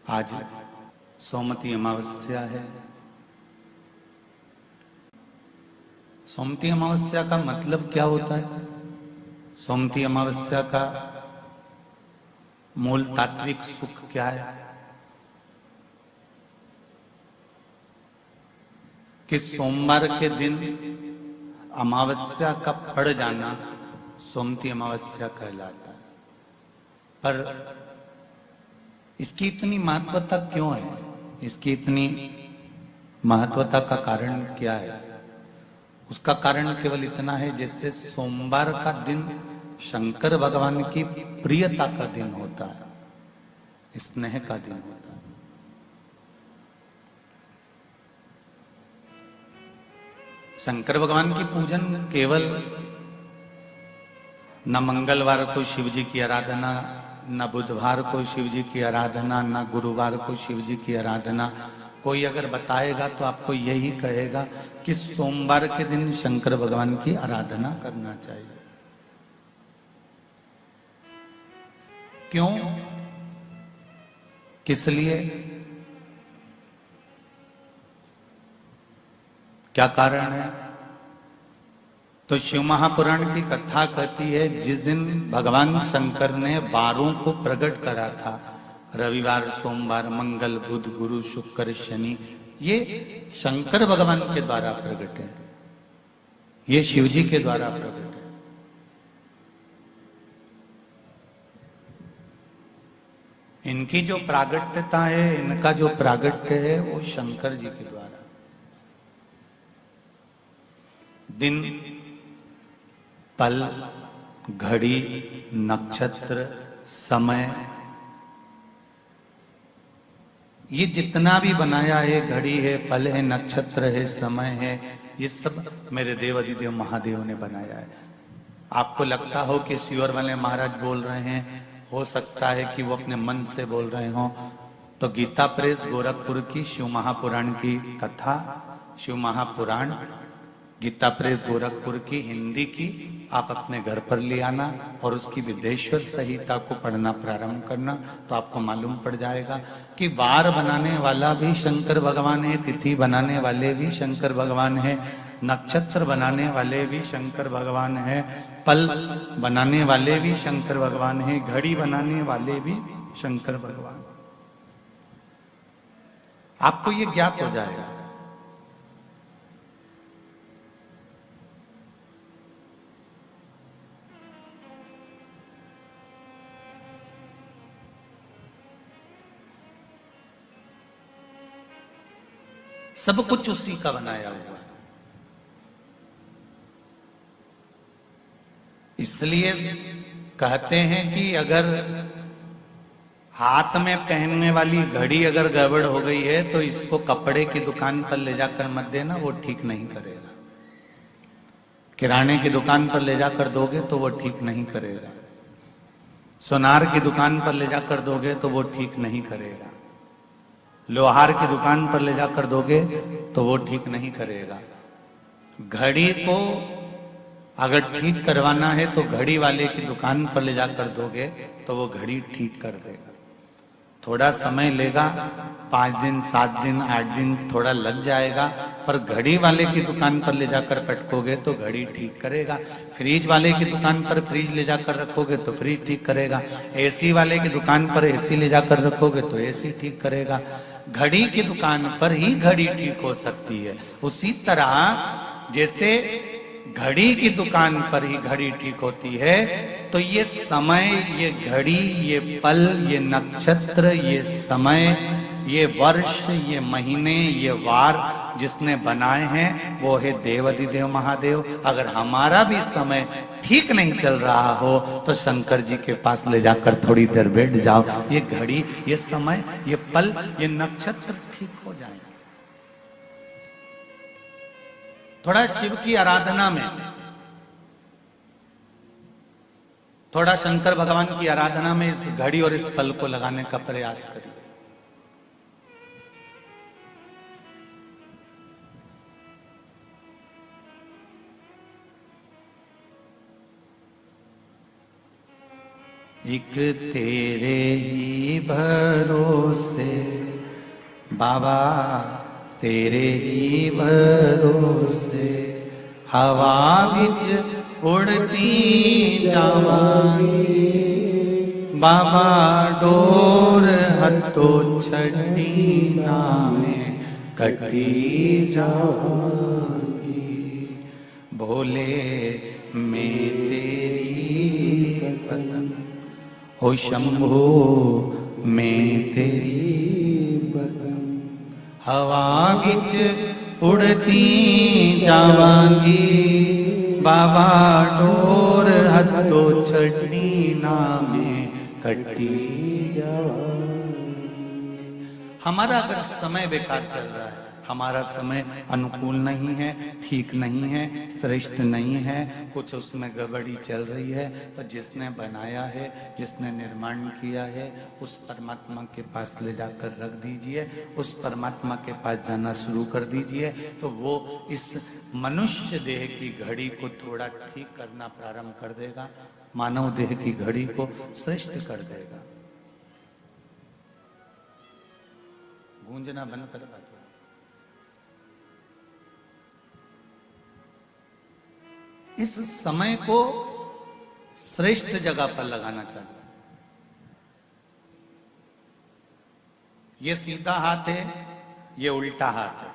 आज सोमवती अमावस्या है। सोमवती अमावस्या का मतलब क्या होता है? सोमवती अमावस्या का मूल तात्विक सुख क्या है? कि सोमवार के दिन अमावस्या का पड़ जाना सोमवती अमावस्या कहलाता है। पर इसकी इतनी महत्वता क्यों है? इसकी इतनी महत्वता का कारण क्या है? उसका कारण केवल इतना है, जैसे सोमवार का दिन शंकर भगवान की प्रियता का दिन होता है, स्नेह का दिन होता है। शंकर भगवान की पूजन केवल न मंगलवार को शिव जी की आराधना, न बुधवार को शिव जी की आराधना, न गुरुवार को शिव जी की आराधना। कोई अगर बताएगा तो आपको यही कहेगा कि सोमवार के दिन शंकर भगवान की आराधना करना चाहिए। क्यों? किस लिए? क्या कारण है? तो शिव महापुराण की कथा कहती है, जिस दिन भगवान शंकर ने वारों को प्रकट करा था, रविवार, सोमवार, मंगल, बुध, गुरु, शुक्र, शनि, ये शंकर भगवान के द्वारा प्रकट है, ये शिव जी के द्वारा प्रकट है। इनकी जो प्रागट्यता है, इनका जो प्रागट्य है, वो शंकर जी के द्वारा। दिन, पल, घड़ी, नक्षत्र, समय, ये जितना भी बनाया है, घड़ी है, पल है, नक्षत्र है, समय है, ये सब मेरे देव अधिदेव महादेव ने बनाया है। आपको लगता हो कि श्योर वाले महाराज बोल रहे हैं, हो सकता है कि वो अपने मन से बोल रहे हो। तो गीता प्रेस गोरखपुर की शिव महापुराण की कथा, शिव महापुराण गीता प्रेस गोरखपुर की हिंदी की आप अपने घर पर ले आना और उसकी विदेश्वर संहिता को पढ़ना प्रारंभ करना, तो आपको मालूम पड़ जाएगा कि वार बनाने वाला भी शंकर भगवान है, तिथि बनाने वाले भी शंकर भगवान है, नक्षत्र बनाने वाले भी शंकर भगवान है, पल बनाने वाले भी शंकर भगवान है, घड़ी बनाने वाले भी शंकर भगवान। आपको ये ज्ञात हो जाएगा। सब कुछ उसी का बनाया हुआ है। इसलिए कहते हैं कि अगर हाथ में पहनने वाली घड़ी अगर गड़बड़ हो गई है तो इसको कपड़े की दुकान पर ले जाकर मत देना, वो ठीक नहीं करेगा। किराने की दुकान पर ले जाकर दोगे तो वो ठीक नहीं करेगा। सोनार की दुकान पर ले जाकर दोगे तो वो ठीक नहीं करेगा। लोहार की दुकान पर ले जाकर दोगे तो वो ठीक नहीं करेगा। घड़ी को अगर ठीक करवाना है तो घड़ी वाले की दुकान पर ले जाकर दोगे तो वो घड़ी ठीक कर देगा। थोड़ा समय लेगा, 5 दिन, 7 दिन, 8 दिन थोड़ा लग जाएगा, पर घड़ी वाले की दुकान पर ले जाकर पटकोगे तो घड़ी ठीक करेगा। फ्रिज वाले की दुकान पर फ्रिज ले जाकर रखोगे तो फ्रिज ठीक करेगा। एसी वाले की दुकान पर एसी ले जाकर रखोगे तो एसी ठीक करेगा। घड़ी की दुकान पर ही घड़ी ठीक हो सकती है। उसी तरह जैसे घड़ी की दुकान पर ही घड़ी ठीक होती है, तो ये समय, ये घड़ी, ये पल, ये नक्षत्र, ये समय, ये वर्ष, ये महीने, ये वार जिसने बनाए हैं वो है देव अधिदेव महादेव। अगर हमारा भी समय ठीक नहीं चल रहा हो तो शंकर जी के पास ले जाकर थोड़ी देर बैठ जाओ, ये घड़ी, ये समय, ये पल, ये नक्षत्र ठीक हो जाए। थोड़ा शिव की आराधना में, थोड़ा शंकर भगवान की आराधना में इस घड़ी और इस पल को लगाने का प्रयास करिए। एक तेरे ही भरोसे बाबा, तेरे ही भरोसे हवा विच उड़ती जावांगी बाबा, डोर हथो छड़ी नामे कटी जावांगी। भोले मैं तेरी पतंग, हो शंभो मैं तेरी पतंग, हवा विच उड़ती जावांगी बाबा, डोर हथो छड़ी नामे कटी जावांगी। हमारा अगर समय बेकार चल रहा है, हमारा समय अनुकूल नहीं है, ठीक नहीं है, श्रेष्ठ नहीं है, कुछ उसमें गड़बड़ी चल रही है, तो जिसने बनाया है, जिसने निर्माण किया है, उस परमात्मा के पास ले जाकर रख दीजिए, उस परमात्मा के पास जाना शुरू कर दीजिए, तो वो इस मनुष्य देह की घड़ी को थोड़ा ठीक करना प्रारंभ कर देगा, मानव देह की घड़ी को श्रेष्ठ कर देगा। गूंजना बंद कर बात। इस समय को श्रेष्ठ जगह पर लगाना चाहिए। ये सीधा हाथ है, ये उल्टा हाथ है।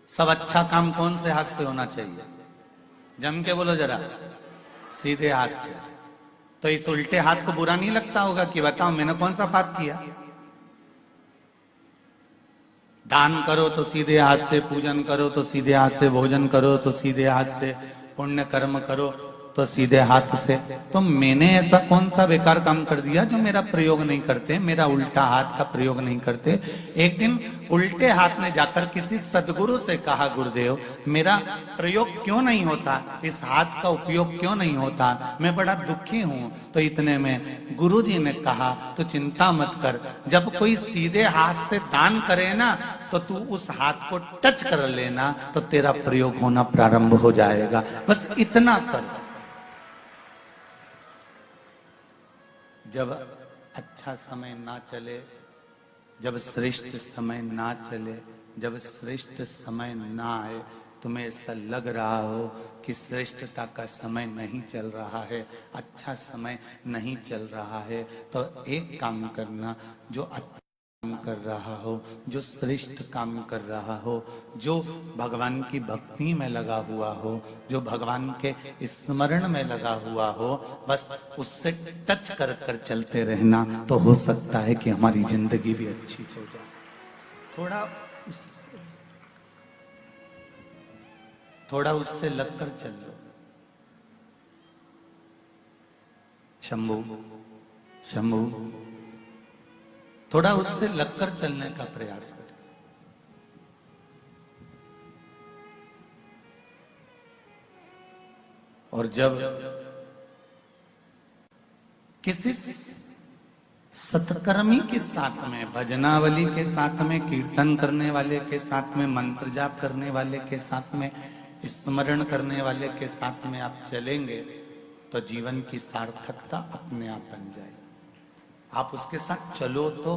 सब अच्छा काम कौन से हाथ से होना चाहिए? जम के बोलो जरा, सीधे हाथ से। तो इस उल्टे हाथ को बुरा नहीं लगता होगा कि बताओ मैंने कौन सा पाप किया? दान करो तो सीधे हाथ से, पूजन करो तो सीधे हाथ से, भोजन करो तो सीधे हाथ से, पुण्य कर्म करो तो सीधे हाथ से। तो मैंने ऐसा कौन सा बेकार काम कर दिया जो मेरा प्रयोग नहीं करते, मेरा उल्टा हाथ का प्रयोग नहीं करते? एक दिन उल्टे हाथ ने जाकर किसी सदगुरु से कहा, गुरुदेव मेरा प्रयोग क्यों नहीं होता, इस हाथ का उपयोग क्यों नहीं होता, मैं बड़ा दुखी हूं। तो इतने में गुरुजी ने कहा, तो चिंता मत कर, जब कोई सीधे हाथ से दान करे ना, तो तू उस हाथ को टच कर लेना, तो तेरा प्रयोग होना प्रारंभ हो जाएगा। बस इतना कर। जब अच्छा समय ना चले, जब श्रेष्ठ समय ना चले, जब श्रेष्ठ समय ना आए, तुम्हें ऐसा लग रहा हो कि श्रेष्ठता का समय नहीं चल रहा है, अच्छा समय नहीं चल रहा है, तो एक काम करना, जो अच्छा काम कर रहा हो, जो श्रेष्ठ काम कर रहा हो, जो भगवान की भक्ति में लगा हुआ हो, जो भगवान के स्मरण में लगा हुआ हो, बस उससे टच कर कर चलते रहना, तो हो सकता है कि हमारी जिंदगी भी अच्छी हो जाए। थोड़ा उससे लगकर चल लो। शंभू शंभू, थोड़ा उससे लगकर चलने का प्रयास करें। और जब किसी सत्कर्मी के साथ में, भजनावली के साथ में, कीर्तन करने वाले के साथ में, मंत्र जाप करने वाले के साथ में, स्मरण करने वाले के साथ में आप चलेंगे, तो जीवन की सार्थकता अपने आप बन जाएगी। आप उसके साथ चलो तो।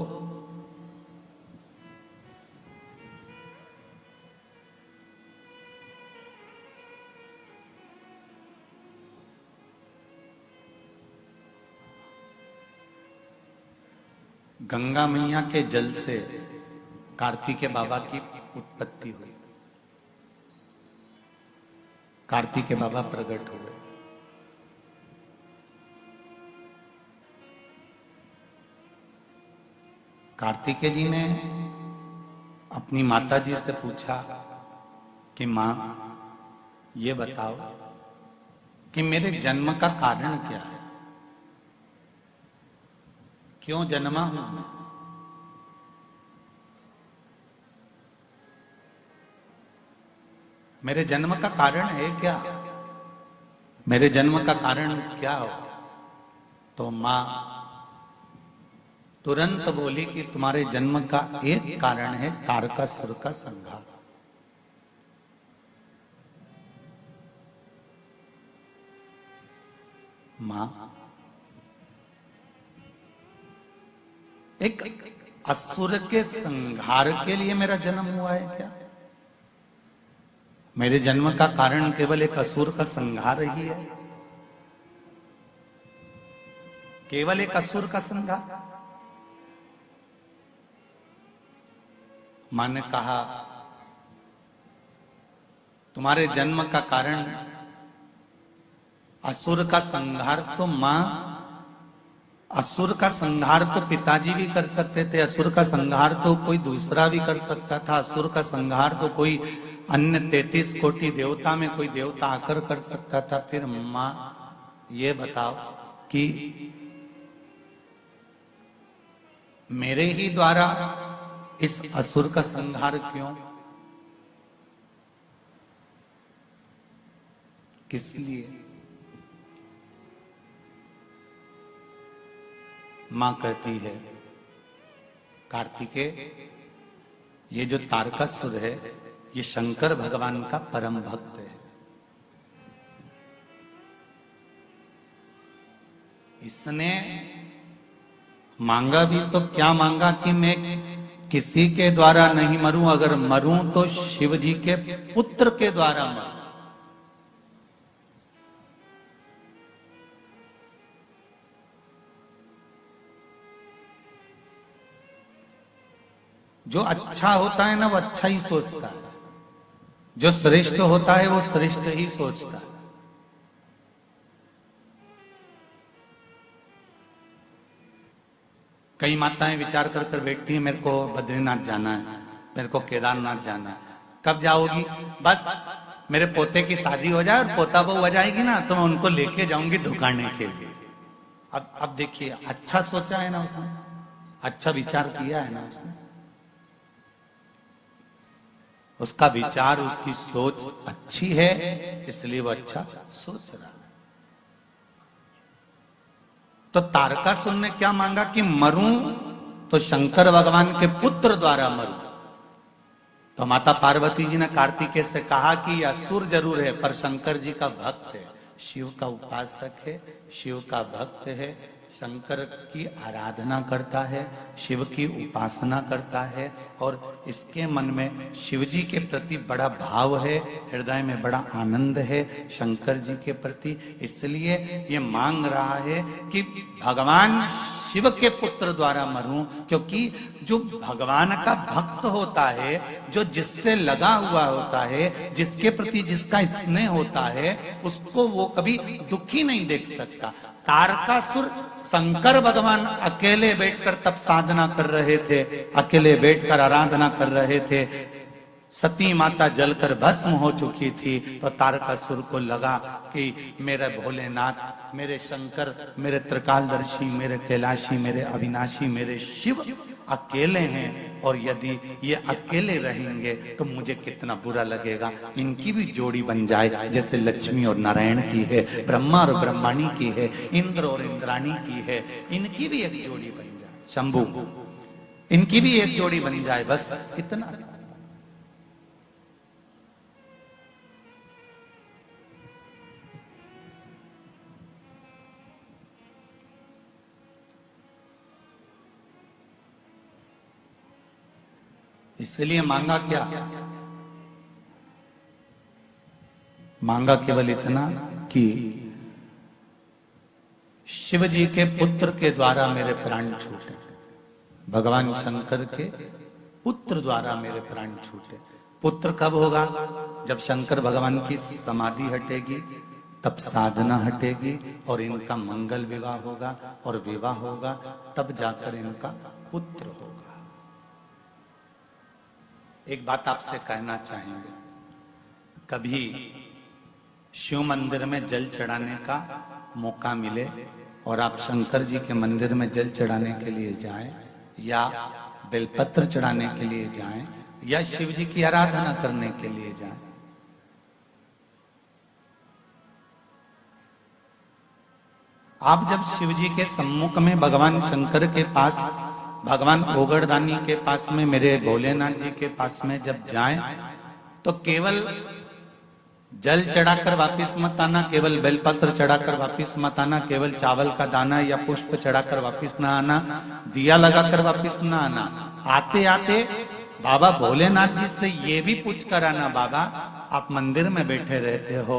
गंगा मैया के जल से कार्तिकेय बाबा की उत्पत्ति हुई, कार्तिकेय बाबा प्रकट हुए। कार्तिकेय जी ने अपनी माता जी से पूछा कि मां, ये बताओ कि मेरे जन्म का कारण क्या है, क्यों जन्मा हूं मैं? मेरे जन्म का कारण है क्या, मेरे जन्म का कारण क्या हो? तो मां तुरंत बोली कि तुम्हारे जन्म का एक कारण है तारकासुर का संहार। मां एक असुर के संहार के लिए मेरा जन्म हुआ है क्या? मेरे जन्म का कारण केवल एक असुर का संहार ही है? केवल एक असुर का संहार? मां ने कहा तुम्हारे जन्म का कारण असुर का संहार तो मां, असुर का संहार तो पिताजी भी कर सकते थे, असुर का संहार तो कोई दूसरा भी कर सकता था, असुर का संहार तो कोई अन्य 33 कोटि देवता में कोई देवता आकर कर सकता था। फिर मां ये बताओ कि मेरे ही द्वारा इस असुर का संहार क्यों? किस लिए? मां कहती है कार्तिकेय, ये जो तारकासुर है ये शंकर भगवान का परम भक्त है। इसने मांगा भी तो क्या मांगा कि मैं किसी के द्वारा नहीं मरूं, अगर मरूं तो शिव जी के पुत्र के द्वारा मरूं। जो अच्छा होता है ना वो अच्छा ही सोचता है, जो श्रेष्ठ होता है वो श्रेष्ठ ही सोचता है। कई माताएं विचार कर कर बैठती हैं, मेरे को बद्रीनाथ जाना है, मेरे को केदारनाथ जाना है। कब जाओगी? बस मेरे पोते की शादी हो जाए और पोता बहू हो जाएगी ना तो मैं उनको लेके जाऊंगी धुकाने के लिए। अब देखिए, अच्छा सोचा है ना उसने, अच्छा विचार किया है ना उसने, उसका विचार, उसकी सोच अच्छी है, इसलिए वो अच्छा सोच रहा है। तो तारकासुर ने क्या मांगा कि मरूं तो शंकर भगवान के पुत्र द्वारा मरूं। तो माता पार्वती जी ने कार्तिकेय से कहा कि असुर जरूर है पर शंकर जी का भक्त है, शिव का उपासक है, शिव का भक्त है, शंकर की आराधना करता है, शिव की उपासना करता है और इसके मन में शिव जी के प्रति बड़ा भाव है, हृदय में बड़ा आनंद है शंकर जी के प्रति। इसलिए ये मांग रहा है कि भगवान शिव के पुत्र द्वारा मरूं, क्योंकि जो भगवान का भक्त होता है, जो जिससे लगा हुआ होता है, जिसके प्रति जिसका स्नेह होता है, उसको वो कभी दुखी नहीं देख सकता। तारकासुर शंकर भगवान अकेले बैठकर तब साधना कर रहे थे, अकेले बैठकर आराधना कर रहे थे, सती माता जलकर भस्म हो चुकी थी। तो तारकासुर को लगा कि मेरे भोलेनाथ, मेरे शंकर, मेरे त्रिकालदर्शी, मेरे कैलाशी, मेरे अविनाशी, मेरे शिव अकेले हैं और यदि ये अकेले रहेंगे तो मुझे कितना बुरा लगेगा। इनकी भी जोड़ी बन जाए, जैसे लक्ष्मी और नारायण की है, ब्रह्मा और ब्रह्माणी की है, इंद्र और इंद्राणी की है, इनकी भी एक जोड़ी बन जाए, शंभु, इनकी भी एक जोड़ी बन जाए, बस इतना। इसलिए मांगा क्या? मांगा केवल इतना कि शिव जी के पुत्र के द्वारा मेरे प्राण छूटे, भगवान शंकर के पुत्र द्वारा मेरे प्राण छूटे। पुत्र कब होगा? जब शंकर भगवान की समाधि हटेगी, तब साधना हटेगी और इनका मंगल विवाह होगा, और विवाह होगा तब जाकर इनका पुत्र होगा। एक बात आपसे कहना चाहेंगे, कभी शिव मंदिर में जल चढ़ाने का मौका मिले और आप शंकर जी के मंदिर में जल चढ़ाने के लिए जाएं, या बेलपत्र चढ़ाने के लिए जाएं, या शिव जी की आराधना करने के लिए जाएं, आप जब शिव जी के सम्मुख में भगवान शंकर के पास, भगवान ओगड़दानी के पास में, मेरे भोलेनाथ जी के पास में जब जाएं, तो केवल जल चढ़ाकर वापिस मत आना, केवल बेलपत्र चढ़ाकर वापिस मत आना, केवल चावल का दाना या पुष्प चढ़ाकर वापिस ना आना, दिया लगाकर वापिस ना आना। आते आते बाबा भोलेनाथ जी से ये भी पूछ कर आना, बाबा आप मंदिर में बैठे रहते हो,